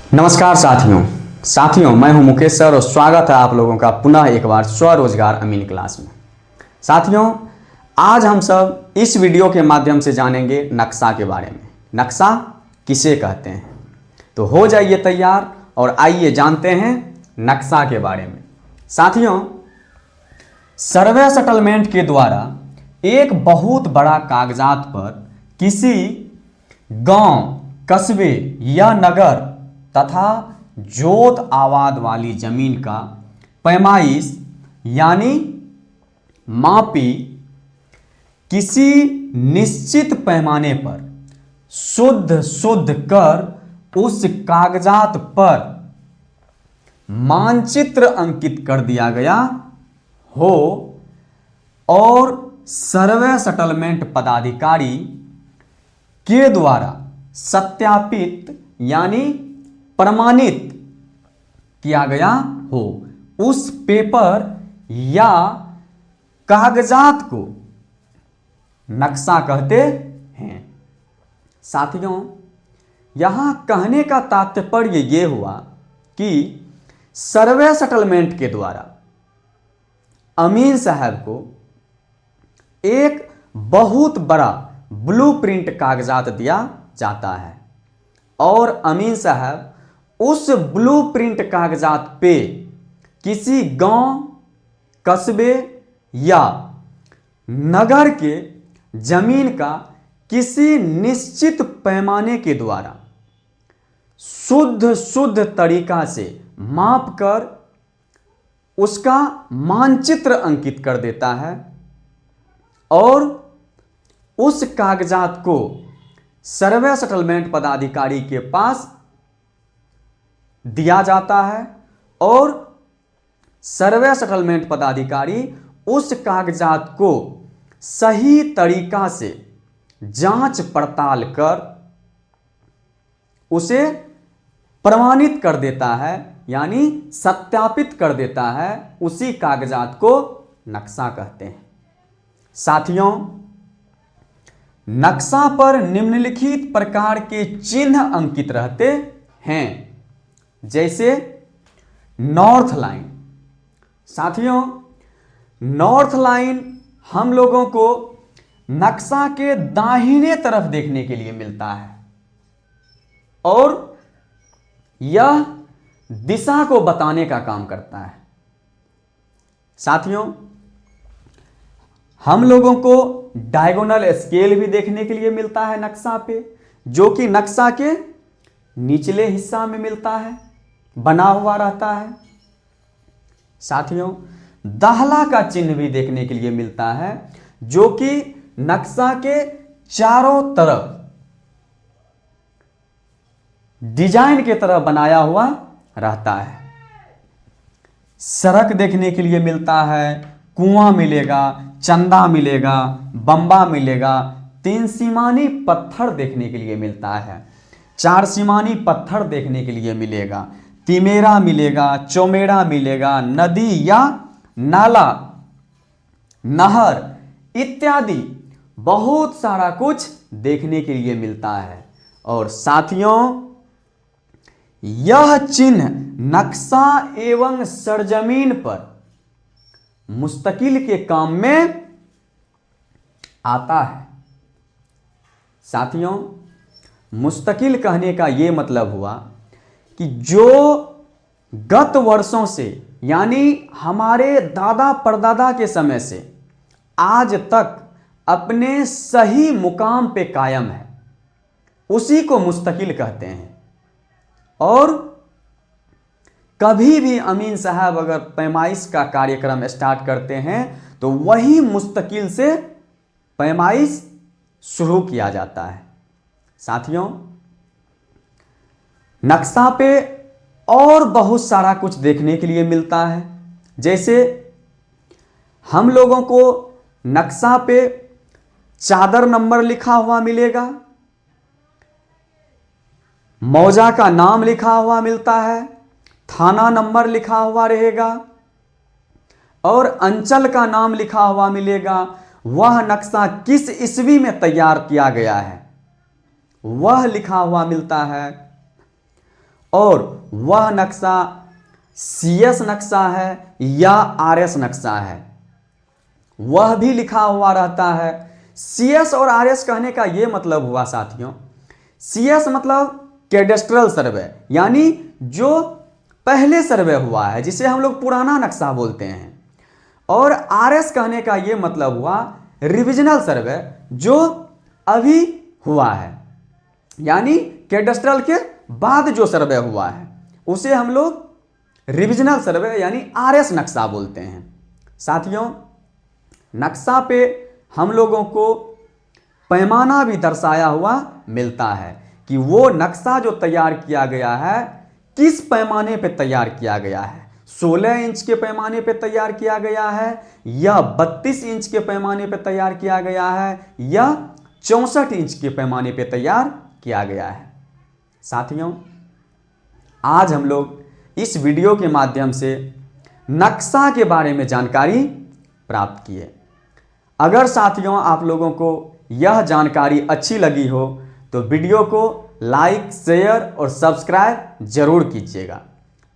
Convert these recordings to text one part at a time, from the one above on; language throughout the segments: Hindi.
नमस्कार साथियों मैं हूं मुकेश सर और स्वागत है आप लोगों का पुनः एक बार स्वरोजगार अमीन क्लास में। साथियों, आज हम सब इस वीडियो के माध्यम से जानेंगे नक्शा के बारे में। नक्शा किसे कहते हैं, तो हो जाइए तैयार और आइए जानते हैं नक्शा के बारे में। साथियों, सर्वे सेटलमेंट के द्वारा एक बहुत बड़ा कागजात पर किसी गांव, कस्बे या नगर तथा जोत आबाद वाली जमीन का पैमाइश यानी मापी किसी निश्चित पैमाने पर शुद्ध कर उस कागजात पर मानचित्र अंकित कर दिया गया हो और सर्वे सेटलमेंट पदाधिकारी के द्वारा सत्यापित यानी प्रमाणित किया गया हो, उस पेपर या कागजात को नक्शा कहते हैं। साथियों, यहां कहने का तात्पर्य यह हुआ कि सर्वे सेटलमेंट के द्वारा अमीन साहब को एक बहुत बड़ा ब्लूप्रिंट कागजात दिया जाता है और अमीन साहब उस ब्लूप्रिंट कागजात पे किसी गांव, कस्बे या नगर के जमीन का किसी निश्चित पैमाने के द्वारा शुद्ध तरीका से माप कर उसका मानचित्र अंकित कर देता है और उस कागजात को सर्वे सेटलमेंट पदाधिकारी के पास दिया जाता है और सर्वे सेटलमेंट पदाधिकारी उस कागजात को सही तरीका से जांच पड़ताल कर उसे प्रमाणित कर देता है यानी सत्यापित कर देता है। उसी कागजात को नक्शा कहते हैं। साथियों, नक्शा पर निम्नलिखित प्रकार के चिन्ह अंकित रहते हैं, जैसे नॉर्थ लाइन। साथियों, नॉर्थ लाइन हम लोगों को नक्शा के दाहिने तरफ देखने के लिए मिलता है और यह दिशा को बताने का काम करता है। साथियों, हम लोगों को डायगोनल स्केल भी देखने के लिए मिलता है नक्शा पे, जो कि नक्शा के निचले हिस्सा में मिलता है, बना हुआ रहता है। साथियों, दाहला का चिन्ह भी देखने के लिए मिलता है, जो कि नक्शा के चारों तरफ डिजाइन के तरह बनाया हुआ रहता है। सड़क देखने के लिए मिलता है, कुआं मिलेगा, चंदा मिलेगा, बम्बा मिलेगा, 3 सीमानी पत्थर देखने के लिए मिलता है, 4 सीमानी पत्थर देखने के लिए मिलेगा, तिमेरा मिलेगा, चौमेरा मिलेगा, नदी या नाला, नहर इत्यादि बहुत सारा कुछ देखने के लिए मिलता है। और साथियों, यह चिन्ह नक्शा एवं सरजमीन पर मुस्तकिल के काम में आता है। साथियों, मुस्तकिल कहने का यह मतलब हुआ कि जो गत वर्षों से यानी हमारे दादा परदादा के समय से आज तक अपने सही मुकाम पे कायम है, उसी को मुस्तकिल कहते हैं। और कभी भी अमीन साहब अगर पैमाइश का कार्यक्रम स्टार्ट करते हैं तो वही मुस्तकिल से पैमाइश शुरू किया जाता है। साथियों, नक्शा पे और बहुत सारा कुछ देखने के लिए मिलता है, जैसे हम लोगों को नक्शा पे चादर नंबर लिखा हुआ मिलेगा, मौजा का नाम लिखा हुआ मिलता है, थाना नंबर लिखा हुआ रहेगा और अंचल का नाम लिखा हुआ मिलेगा। वह नक्शा किस ईस्वी में तैयार किया गया है वह लिखा हुआ मिलता है और वह नक्शा CS नक्शा है या RS नक्शा है, वह भी लिखा हुआ रहता है। CS और RS कहने का यह मतलब हुआ साथियों, CS मतलब कैडेस्ट्रल सर्वे, यानी जो पहले सर्वे हुआ है, जिसे हम लोग पुराना नक्शा बोलते हैं। और RS कहने का यह मतलब हुआ रिविजनल सर्वे, जो अभी हुआ है, यानी कैडेस्ट्रल के बाद जो सर्वे हुआ है उसे हम लोग रिविजनल सर्वे यानी RS नक्शा बोलते हैं। साथियों, नक्शा पे हम लोगों को पैमाना भी दर्शाया हुआ मिलता है कि वो नक्शा जो तैयार किया गया है किस पैमाने पे तैयार किया गया है। 16 इंच के पैमाने पे तैयार किया गया है या 32 इंच के पैमाने पे तैयार किया गया है या 64 इंच के पैमाने पे तैयार किया गया है। साथियों, आज हम लोग इस वीडियो के माध्यम से नक्शा के बारे में जानकारी प्राप्त किए। अगर साथियों आप लोगों को यह जानकारी अच्छी लगी हो तो वीडियो को लाइक, शेयर और सब्सक्राइब जरूर कीजिएगा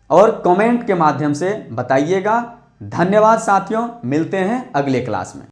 और कमेंट के माध्यम से बताइएगा। धन्यवाद साथियों, मिलते हैं अगले क्लास में।